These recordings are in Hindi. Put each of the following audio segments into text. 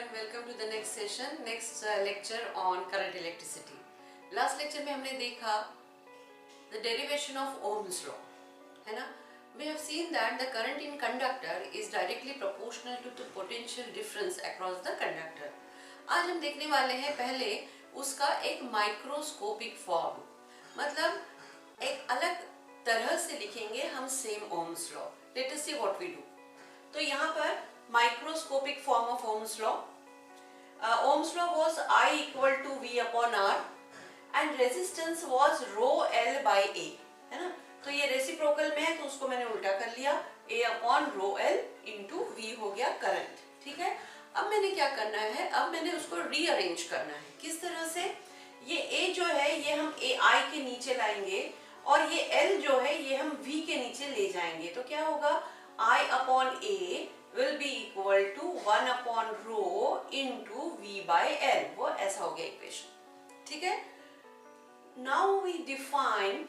and welcome to the next session, next lecture on current electricity. Last lecture में हमने देखा the derivation of Ohm's law, है ना? We have seen that the current in conductor is directly proportional to the potential difference across the conductor. आज हम देखने वाले हैं पहले उसका एक माइक्रोस्कोपिक फॉर्म, मतलब एक अलग तरह से लिखेंगे हम same Ohm's law. Let us see what we do. तो यहाँ पर microscopic form of Ohm's law. Ohm's law was I equal to V upon R and resistance was rho L by A, है ना? तो ये रेसिप्रोकल में है तो उसको मैंने उल्टा कर लिया, A upon rho L into V हो गया करंट, ठीक है? अब मैंने क्या करना है, अब मैंने उसको रीअरेंज करना है. किस तरह से? ये A जो है ये हम AI के नीचे लाएंगे और ये L जो है ये हम V के नीचे ले जाएंगे. तो क्या होगा? I upon A will be equal to 1 upon rho into V by L. वो ऐसा हो गया इक्वेशन, ठीक है? Now we define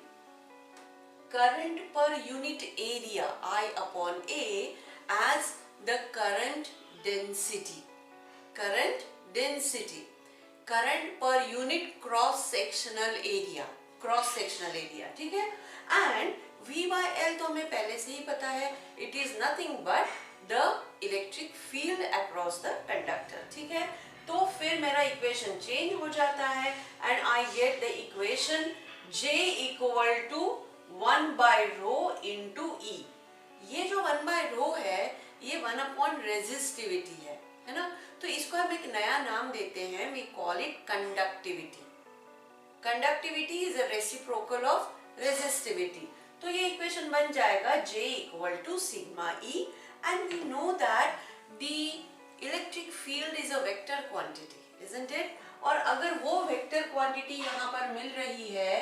current per unit area I upon A as the current density. Current density. Current per unit cross sectional area. Cross sectional area, ठीक है? And V by L तो हमें पहले से ही पता है, it is nothing but the electric field across the conductor, ठीक है? तो फिर मेरा इक्वेशन चेंज हो जाता है and I get the equation J equal to 1 by rho into E. ये जो 1 by rho है ये 1 upon resistivity है ना? तो इसको हम एक नया नाम देते हैं, we call it conductivity. Conductivity is a reciprocal of resistivity. तो ये इक्वेशन बन जाएगा J equal to sigma E and we know that the electric field is a vector quantity, isn't it? और अगर वो वेक्टर क्वांटिटी यहाँ पर मिल रही है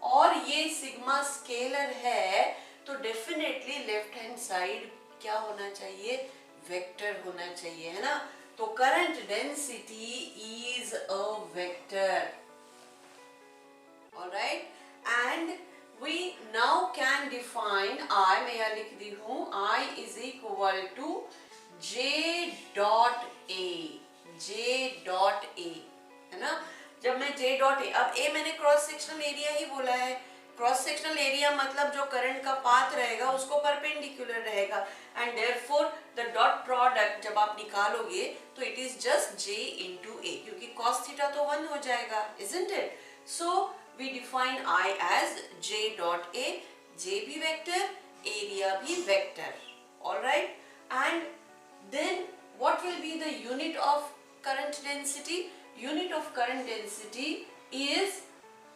और ये सिग्मा स्केलर है तो डेफिनेटली लेफ्ट हैंड साइड क्या होना चाहिए? वेक्टर होना चाहिए, है ना? तो current density is a vector. Alright, and we now can define I, मैं यहाँ लिख दी हूँ, I is equal to J dot A, J dot A, है ना? जब मैं J dot A, अब A मैंने क्रॉस सेक्शनल एरिया ही बोला है. क्रॉस सेक्शनल एरिया मतलब जो करंट का पाथ रहेगा उसको परपेंडिकुलर रहेगा and therefore the dot product जब आप निकालोगे तो it is just J into A, क्योंकि cos थीटा तो 1 हो जाएगा, isn't it? So we define I as J dot A, J भी vector, area भी vector, all right? And then what will be the unit of current density? Unit of current density is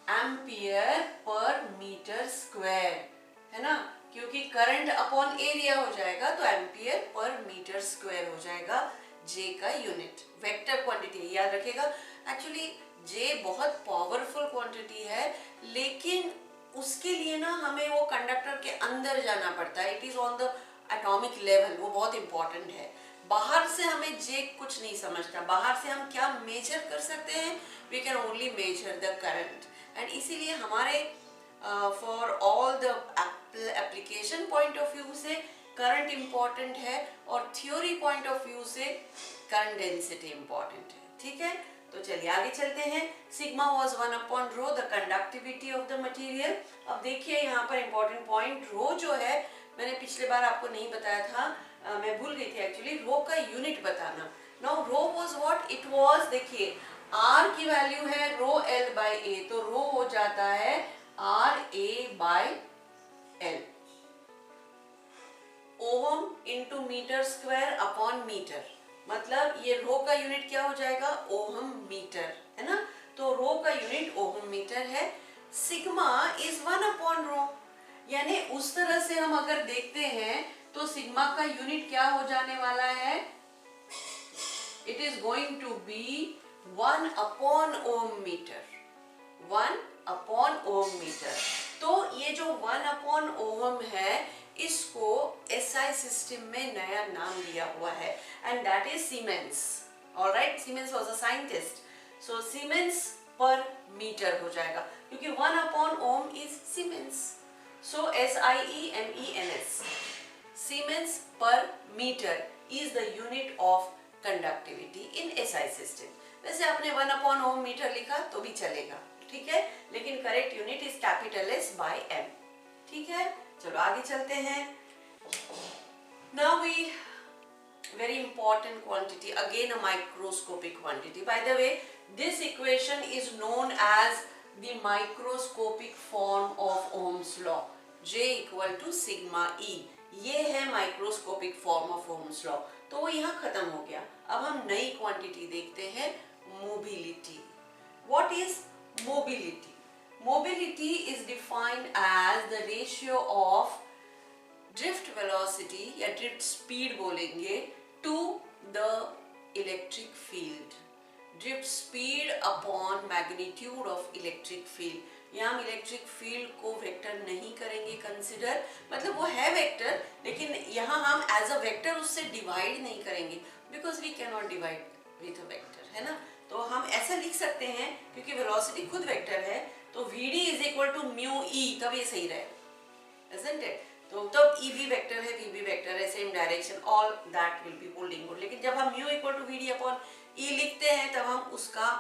ampere per meter square, है ना? क्योंकि current upon area हो जाएगा तो ampere per meter square हो जाएगा J का यूनिट. वेक्टर क्वांटिटी याद रखेगा. एक्चुअली J बहुत पावरफुल क्वांटिटी है लेकिन उसके लिए ना हमें वो कंडक्टर के अंदर जाना पड़ता है. It is on the atomic level, वो बहुत इंपॉर्टेंट है. बाहर से हमें J कुछ नहीं समझता. बाहर से हम क्या मेजर कर सकते हैं? We can only measure the current and इसीलिए हमारे for all the application point of view से करंट इंपॉर्टेंट है और थ्योरी पॉइंट ऑफ व्यू से करंट डेंसिटी इंपॉर्टेंट है, ठीक है? तो चलिए आगे चलते हैं. Sigma was 1 upon rho the conductivity of the material. अब देखिए यहाँ पर इंपॉर्टेंट पॉइंट, रो जो है मैंने पिछले बार आपको नहीं बताया था, मैं भूल गई थी एक्चुअली. रो का यूनिट बताना. Now rho was what? It was, देखिए आर की वैल्यू है रो एल बाई ए, तो रो हो जाता है R A by L. Ohm into metre square upon metre, मतलब ये रो का यूनिट क्या हो जाएगा? ओहम मीटर, है ना? तो रो का यूनिट ओहम मीटर है. सिग्मा इज 1 अपॉन रो, यानी उस तरह से हम अगर देखते हैं तो सिग्मा का यूनिट क्या हो जाने वाला है? It is going to be 1 upon ohm metre. 1 upon ohm metre. तो ये जो 1 अपॉन ओम है इसको SI सिस्टम में नया नाम दिया हुआ है and that is Siemens. All right, Siemens was a scientist. So Siemens per meter हो जाएगा क्योंकि 1 upon ohm is Siemens. So SIEMENS. Siemens per meter is the unit of conductivity in SI system. वैसे आपने 1 ओम मीटर लिखा तो भी चलेगा, ठीक है, लेकिन correct unit is capital S by M, ठीक है। चलो आगे चलते हैं। Now we very important quantity, again a microscopic quantity. By the way, this equation is known as the microscopic form of Ohm's law, J equal to sigma E. ये है microscopic form of Ohm's law। तो वो यहाँ खत्म हो गया। अब हम नई क्वांटिटी देखते हैं, mobility. What is mobility? Mobility is defined as the ratio of drift velocity या drift speed बोलेंगे to the electric field, drift speed upon magnitude of electric field। यहाँ हम इलेक्ट्रिक फील्ड को वेक्टर नहीं करेंगे कंसिडर, मतलब वो है वेक्टर लेकिन यहाँ हम एज अ वेक्टर उससे डिवाइड नहीं करेंगे, because we can not divide with a vector, है ना। तो हम ऐसा लिख सकते हैं क्योंकि वेलोसिटी खुद वेक्टर है, तो Vd is equal to mu E, तब ये सही रहेगा, isn't it? तो तब E भी वेक्टर है, V भी वेक्टर है, same direction, all that will be holding good. लेकिन जब हम mu equal to Vd upon E लिखते हैं तब हम उसका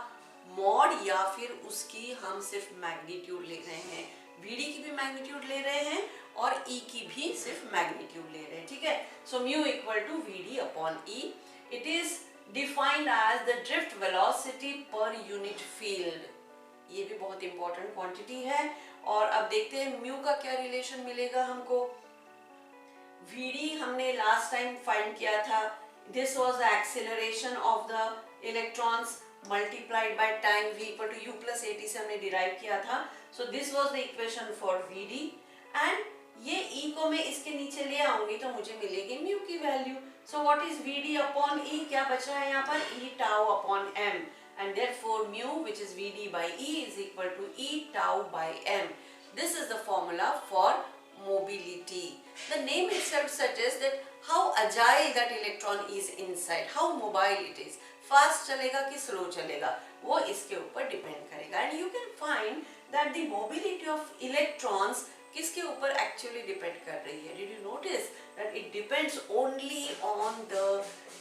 मॉड या फिर उसकी हम सिर्फ मैग्नीट्यूड ले रहे हैं, Vd की भी मैग्नीट्यूड ले रहे हैं और E की भी सिर्फ मैग्नीट्यूड ले रहे हैं, ठीक है। So mu equal to Vd upon E, it is defined as the drift velocity per unit field. ये भी बहुत इंपॉर्टेंट क्वांटिटी है। और अब देखते हैं म्यू का क्या रिलेशन मिलेगा हमको। Vd हमने लास्ट टाइम फाइंड किया था, this was the acceleration of the electrons multiplied by time, v equal to u plus at से हमने डिराइव किया था। So this was the equation for Vd and ये E को मैं इसके नीचे ले आऊंगी तो मुझे मिलेगी म्यू की value. So what is Vd upon E, क्या बचा है यहाँ पर, E tau upon m, and therefore mu, which is Vd by E, is equal to E tau by m. This is the formula for mobility. The name itself suggests that how agile that electron is inside, how mobile it is, fast चलेगा कि slow चलेगा, वो इसके ऊपर depend करेगा। And you can find that the mobility of electrons किसके ऊपर actually depend कर रही है? Did you notice that it depends only on the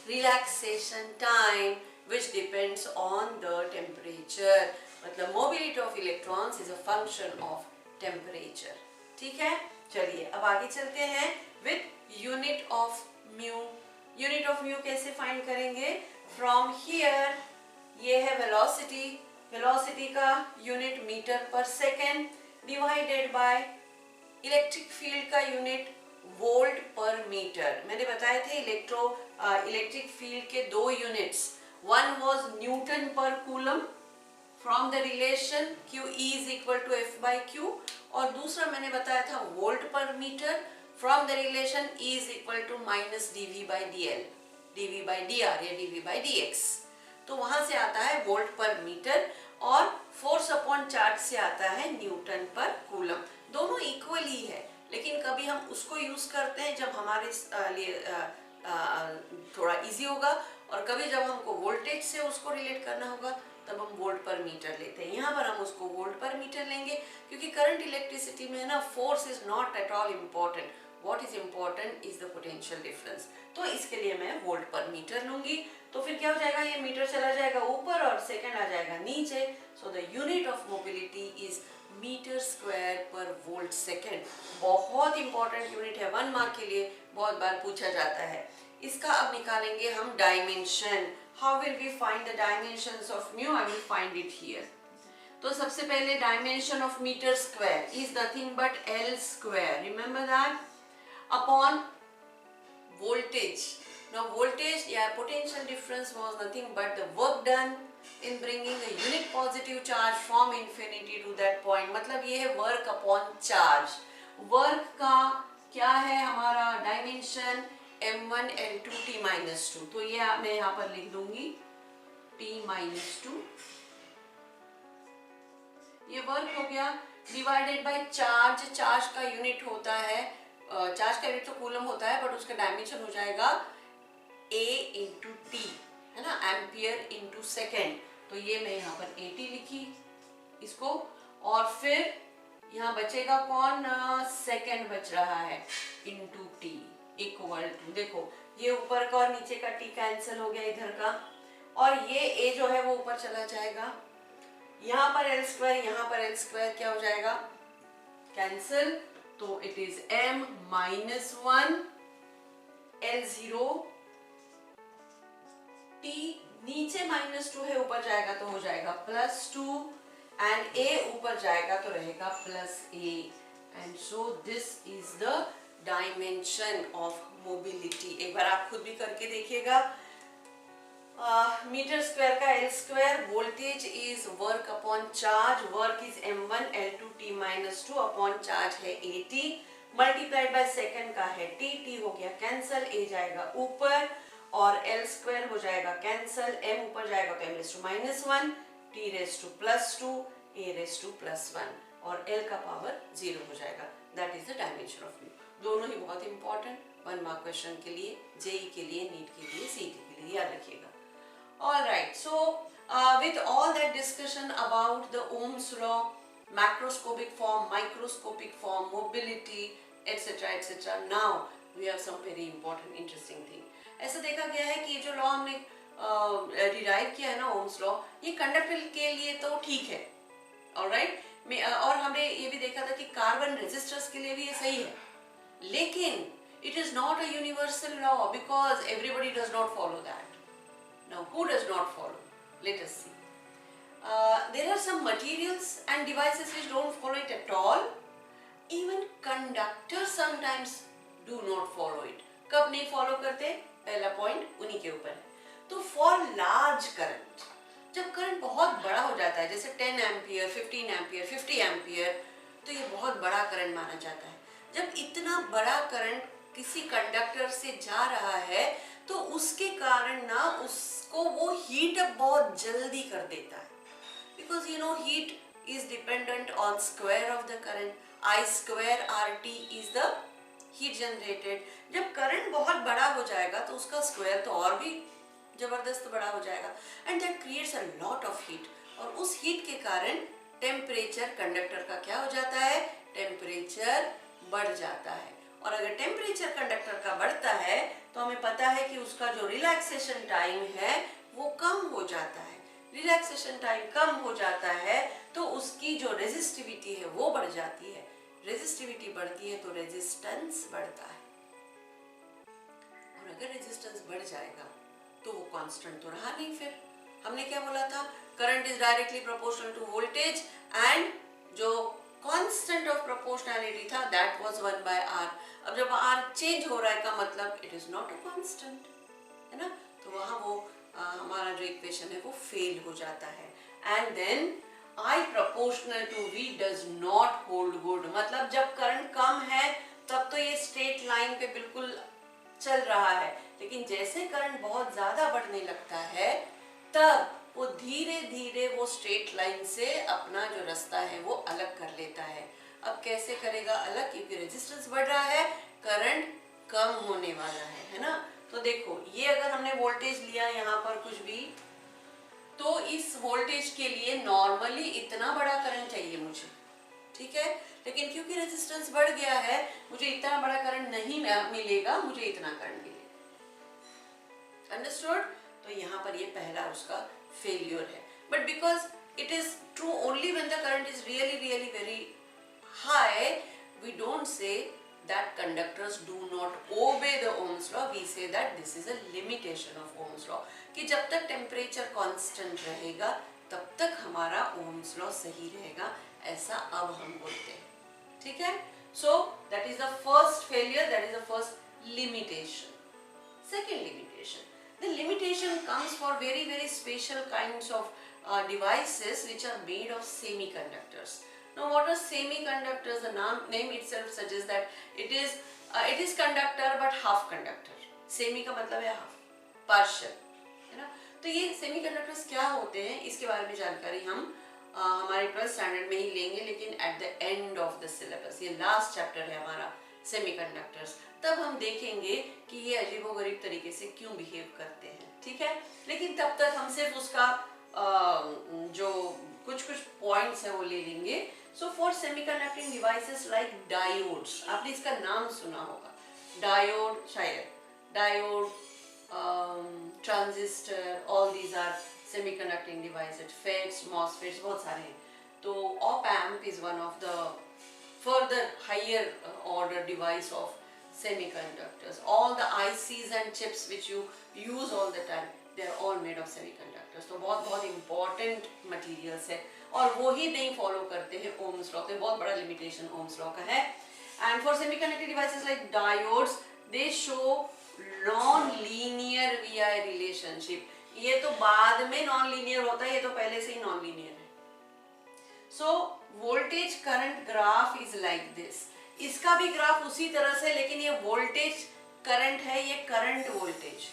relaxation time, which depends on the temperature। मतलब mobility of electrons is a function of temperature, ठीक है। चलिए अब आगे चलते हैं with unit of mu। unit of mu कैसे find करेंगे? From here, ये है velocity, velocity का unit मीटर पर second divided by electric field का यूनिट वोल्ट पर मीटर। मैंने बताए थे इलेक्ट्रिक फील्ड के दो units, one was Newton per Coulomb from the relation QE is equal to F by Q, और दूसरा मैंने बताया था वोल्ट पर metre from the relation E is equal to minus dV by dl, dV by dr या dV by dx। तो वहां से आता है वोल्ट पर मीटर और फोर्स अपॉन चार्ज से आता है न्यूटन पर कूलम। दोनों इक्वली है, लेकिन कभी हम उसको यूज करते हैं जब हमारे लिए थोड़ा इजी होगा, और कभी जब हमको वोल्टेज से उसको रिलेट करना होगा तब हम वोल्ट पर मीटर लेते हैं। यहाँ पर हम उसको वोल्ट पर मीटर लेंगे क्योंकि करंट इलेक्ट्रिसिटी में ना force is not at all important, what is important is the potential difference. तो इसके लिए मैं वोल्ट पर मीटर लूंगी, तो फिर क्या हो जाएगा, ये मीटर चला जाएगा ऊपर और सेकेंड आ जाएगा नीचे। So the unit of mobility is metre square per volt second. बहुत इंपॉर्टेंट यूनिट है, 1 मार्क के लिए बहुत बार पूछा जाता है। इसका अब निकालेंगे हम dimension. How will we find the dimensions of mu? I will find it here. तो सबसे पहले dimension of metre square is nothing but L square, remember that, upon voltage. Now voltage या potential difference was nothing but the work done in bringing a unit positive charge from infinity to that point। मतलब ये है work upon charge। वर्क का क्या है हमारा dimension, m1 l2 t minus 2। तो ये मैं यहाँ पर लिख दूंगी t minus 2। ये वर्क हो गया डिवाइडेड बाय चार्ज। चार्ज का यूनिट होता है, चार्ज का यूनिट तो कूलम होता है, बट उसका डायमेंशन हो जाएगा a इंटू टी, है ना, एम्पियर इंटू सेकेंड। तो ये मैं यहाँ पर AT लिखी इसको, और फिर यहाँ बचेगा कौन, सेकेंड बच रहा है, इंटू टी इक्वल टू, देखो ये ऊपर का और नीचे का t कैंसिल हो गया इधर का, और ये a जो है वो ऊपर चला जाएगा, यहाँ पर l स्क्वायर, यहाँ पर l स्क्वायर क्या हो जाएगा, कैंसिल, तो it is m minus 1 L0 t, नीचे -2 है, ऊपर जाएगा तो हो जाएगा +2, एंड a ऊपर जाएगा तो रहेगा +a, and so this is the dimension of mobility. एक बार आप खुद भी करके देखिएगा। मीटर स्क्वायर का l square, voltage is work upon charge, work is m1 L2 t minus 2 upon charge है at, मल्टीप्लाइड बाय सेकंड का है t, t हो गया कैंसल, a जाएगा ऊपर और l स्क्वायर हो जाएगा कैंसल, m ऊपर जाएगा तो m raise to -1, t raise to +2, a raise to +1, और l का पावर 0 हो जाएगा। That is the dimension of mu. दोनों ही बहुत इंपॉर्टेंट 1 मार्क क्वेश्चन के लिए, जेई के लिए, नीट के लिए, सीटी के लिए, याद रखिएगा। All right, so with all that discussion about the Ohm's law, macroscopic form, microscopic form, mobility, etc., etc. Now we have some very important, interesting thing. ऐसा देखा गया है कि जो लॉ हमने डिराइव किया है ना, ओम्स लॉ, ये कंडक्टर के लिए तो ठीक है, ऑलराइट, और हमने ये भी देखा था कि कार्बन रेजिस्टर्स के लिए भी ये सही है, लेकिन it is not a universal law because everybody does not follow that. Now, who does not follow? Let us see. There are some materials and devices which don't follow it at all. Even conductors sometimes do not follow it. कब नहीं follow करते? पहला point उन्हीं के ऊपर है। तो for large current, जब करंट बहुत बड़ा हो जाता है, जैसे 10 एम्पियर, 15 एम्पियर, 50 एम्पियर, तो ये बहुत बड़ा करंट माना जाता है। जब इतना बड़ा करंट किसी कंडक्टर से जा रहा है तो उसके कारण ना उसको वो हीट अप बहुत जल्दी कर देता है, because you know heat is dependent on square of the current, I square RT is the heat generated. जब करंट बहुत बड़ा हो जाएगा तो उसका स्क्वायर तो और भी जबरदस्त बड़ा हो जाएगा, and that creates a lot of heat, और उस हीट के कारण टेम्परेचर कंडक्टर का क्या हो जाता है, टेम्परेचर बढ़ जाता है। और अगर टेम्परेचर कंडक्टर का बढ़ता है तो हमें पता है कि उसका जो रिलैक्सेशन टाइम है वो कम हो जाता है। रिलैक्सेशन टाइम कम हो जाता है तो उसकी जो रेजिस्टिविटी है वो बढ़ जाती है, रेजिस्टिविटी बढ़ती है तो रेजिस्टेंस बढ़ता है, और अगर रेजिस्टेंस बढ़ जाएगा तो वो कांस्टेंट तो रहा नहीं। फिर हमने क्या बोला था, current is directly proportional to voltage, and जो कांस्टेंट ऑफ प्रोपोर्शनैलिटी था दैट वाज 1/r। अब जब r चेंज हो रहा है का मतलब it is not a constant, है ना, तो वहां वो हमारा जो इक्वेशन है वो फेल हो जाता है। And then I proportional to V does not hold good, मतलब जब करंट कम है तब तो ये स्ट्रेट लाइन पे बिल्कुल चल रहा है, लेकिन जैसे करंट बहुत ज्यादा बढ़ने लगता है तब वो धीरे धीरे वो स्ट्रेट लाइन से अपना जो रास्ता है वो अलग कर लेता है। अब कैसे करेगा अलग, क्योंकि रेजिस्टेंस बढ़ रहा है, करंट कम होने वाला है ना। तो देखो ये अगर हमने वोल्टेज लिया यहाँ पर कुछ भी, तो इस वोल्टेज के लिए नॉर्मली इतना बड़ा करंट चाहिए मुझे, ठीक है, लेकिन क्योंकि रेजिस्टेंस बढ़ गया है मुझे इतना बड़ा करंट नहीं मिलेगा, मुझे इतना करंट मिलेगा। अंडरस्टूड? तो यहाँ पर ये पहला उसका फेल्योर है। But because it is true only when the current is really really very high, we don't say that conductors do not obey the Ohm's law, we say that this is a limitation of Ohm's law, कि जब तक टेम्परेचर कांस्टेंट रहेगा तब तक हमारा Ohm's law सही रहेगा, ऐसा अब हम बोलते हैं, ठीक है। So that is the first failure, that is the first limitation. Second limitation, the limitation comes for very very special kinds of devices which are made of semiconductors. Now what are semiconductors? The name itself suggests that it is conductor but half conductor. Semi का मतलब है half, partial, है ना। तो ये semiconductors क्या होते हैं इसके बारे में जानकारी हम हमारे 12th स्टैंडर्ड में ही लेंगे, लेकिन at the end of the syllabus, ये लास्ट चैप्टर है हमारा semiconductors, तब हम देखेंगे कि ये अजीबोगरीब तरीके से क्यों बिहेव करते हैं, ठीक है। लेकिन तब तक हम सिर्फ उसका जो कुछ पॉइंट्स है वो ले लेंगे। So for semiconducting devices like diodes, आपने इसका नाम सुना होगा, डायोड शायद, diode, transistor, all these are semiconducting devices, FETs, MOSFETs, बहुत सारे हैं. तो op amp is one of the further higher order device of semiconductors. All the ICs and chips which you use all the time, they are all made of semiconductors. तो बहुत बहुत important materials है और वो ही नहीं follow करते हैं Ohm's law. तो बहुत बड़ा limitation Ohm's law का है. And for semiconductor devices like diodes, they show non-linear VI relationship. ये तो बाद में non-linear होता है, ये तो पहले से ही non-linear है. So voltage current graph is like this. इसका भी ग्राफ उसी तरह से, लेकिन ये वोल्टेज करंट है, ये current voltage.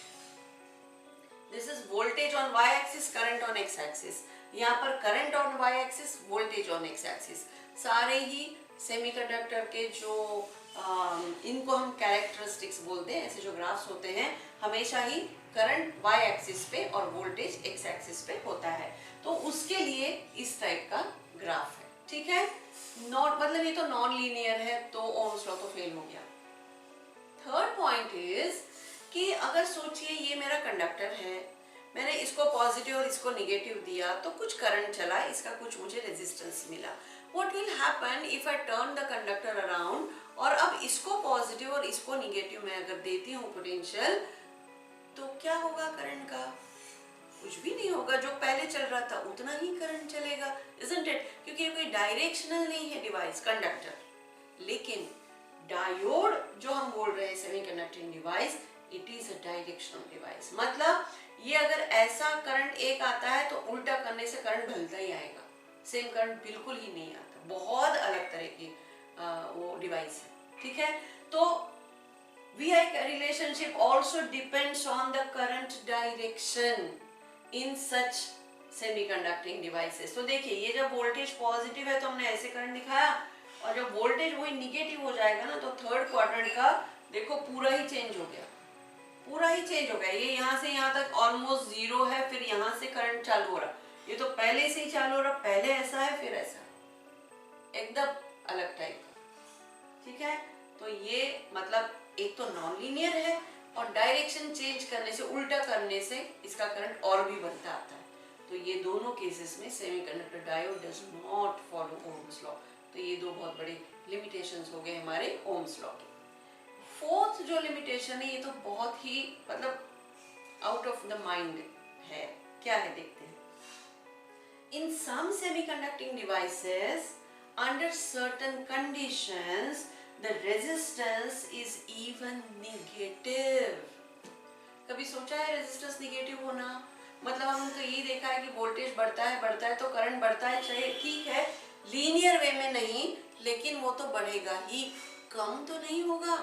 This is voltage on Y axis, current on X axis. यहाँ पर current on Y axis, voltage on X axis. सारे ही सेमीकंडक्टर के जो इनको हम कैरेक्टरिस्टिक्स बोलते हैं, ऐसे जो ग्राफ्स होते हैं, हमेशा ही करंट वाई एक्सिस पे और वोल्टेज एक्स एक्सिस पे होता है. तो उसके लिए इस टाइप का ग्राफ है. ठीक है, नॉट मतलब ये तो नॉन लीनियर है, तो ओम्स लॉ तो फेल हो गया. थर्ड पॉइंट इज कि अगर सोचिए ये मेरा कंडक्टर है, मैंने इसको पॉजिटिव और इसको निगेटिव दिया, तो कुछ करंट चला, इसका कुछ मुझे रेजिस्टेंस मिला. What will happen if I turn the conductor around, और अब इसको पॉजिटिव और इसको निगेटिव में अगर देती हूँ पोटेंशियल, तो क्या होगा करंट का? कुछ भी नहीं होगा. जो पहले चल रहा था उतना ही करंट चलेगा, isn't it? क्योंकि ये कोई डायरेक्शनल नहीं है डिवाइस, कंडक्टर. लेकिन डायोड जो हम बोल रहे हैं semiconducting device, it is a directional device. मतलब ये अगर ऐसा करंट एक आता है तो उल्टा करने से करंट ढलता ही आएगा, सेम करंट बिल्कुल ही नहीं आता. बहुत अलग तरह की वो डिवाइस है. ठीक है, तो VI relationship also depends on the current direction in such semiconducting devices. तो देखिए, ये जब वोल्टेज पॉजिटिव है तो हमने ऐसे करंट दिखाया, और जब वोल्टेज वही निगेटिव हो जाएगा ना, तो थर्ड क्वाड्रेंट का देखो पूरा ही चेंज हो गया, पूरा ही चेंज हो गया. ये यहाँ से यहाँ तक ऑलमोस्ट जीरो है, फिर यहाँ से करंट चालू हो रहा. ये तो पहले से ही चालू हो रहा, पहले ऐसा है फिर ऐसा, एकदम अलग टाइप का. ठीक है, तो ये मतलब एक तो नॉन लीनियर है, और डायरेक्शन चेंज करने से, उल्टा करने से इसका करंट और भी बढ़ता आता है. तो ये दोनों केसेस में semiconductor diode does not follow Ohm's law. तो ये दो बहुत बड़े लिमिटेशंस हो गए हमारे ओम्स लॉ के. फोर्थ जो लिमिटेशन है, ये तो बहुत ही मतलब आउट ऑफ द माइंड है. क्या है देखते हैं. In some semiconducting devices, under certain conditions, the resistance is even negative. कभी सोचा है रेजिस्टेंस निगेटिव होना? मतलब हमने तो ये देखा है कि वोल्टेज बढ़ता है तो करंट बढ़ता है, चाहे ठीक है लीनियर वे में नहीं, लेकिन वो तो बढ़ेगा ही, कम तो नहीं होगा,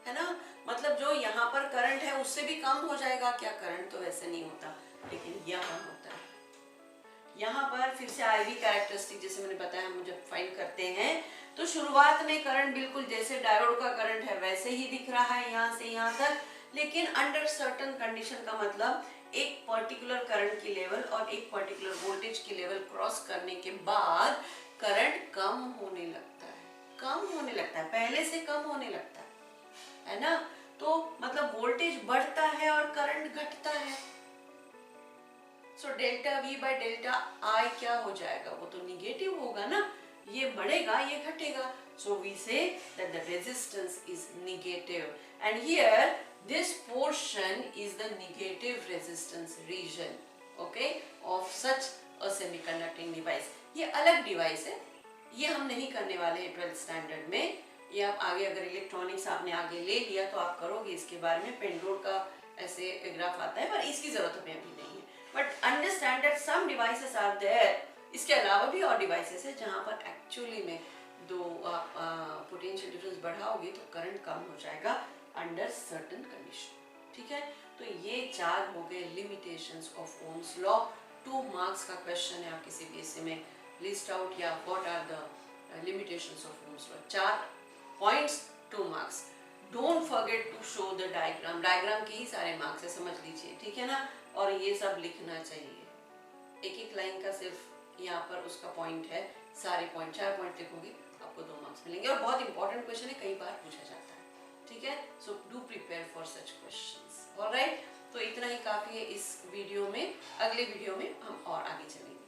है ना. मतलब जो यहाँ पर करंट है उससे भी कम हो जाएगा क्या? करंट तो वैसे नहीं होता, लेकिन यहाँ होता है. यहाँ पर फिर से IV कैरेक्टरिस्टिक, जैसे मैंने बताया, हम जब फाइंड करते हैं तो शुरुआत में करंट बिल्कुल जैसे डायोड का करंट है वैसे ही दिख रहा है यहाँ से यहाँ तक, लेकिन अंडर सर्टेन कंडीशन का मतलब एक पर्टिकुलर करंट की लेवल और एक पर्टिकुलर वोल्टेज की लेवल क्रॉस करने के बाद करंट कम होने लगता है, कम होने लगता है, पहले से कम होने लगता है ना. तो मतलब वोल्टेज बढ़ता है और करंट घटता है. So delta V by delta I क्या हो जाएगा? वो तो निगेटिव होगा ना, ये बढ़ेगा ये घटेगा. So we say that the resistance is negative, and here this portion is the negative resistance region, okay, of such a semiconducting device. ये अलग डिवाइस है, ये हम नहीं करने वाले हैं 12th स्टैंडर्ड में. ये आप आगे अगर इलेक्ट्रॉनिक्स आपने आगे ले लिया तो आप करोगे इसके बारे में. पेंडोड का ऐसे ग्राफ आता है, पर इसकी जरूरत हमें अभी नहीं है. But understand that some devices are there. इसके अलावा भी और डिवाइसेस है जहाँ पर एक्चुअली में दो आप पोटेंशियल डिफरेंस बढ़ाओगे तो करंट कम हो जाएगा अंडर सर्टेन कंडीशन. ठीक है, तो ये 4 हो गए limitations of Ohm's law. 2 marks का क्वेश्चन है, आप किसी भी ऐसे में लिस्ट आउट या what are the limitations of Ohm's law. 4 points, 2 marks. Don't forget to show the diagram. Diagram के ही सारे मार्क्स है, समझ लीजिए. ठीक है ना, और ये सब लिखना चाहिए. एक एक लाइन का सिर्फ यहाँ पर उसका पॉइंट है, सारे पॉइंट 4 पॉइंट लिखोगे आपको 2 मार्क्स मिलेंगे. और बहुत इंपॉर्टेंट क्वेश्चन है, कई बार पूछा जाता है. ठीक है, so do prepare for such questions. Alright, तो इतना ही काफी है इस वीडियो में। अगले वीडियो में हम और आगे चलेंगे।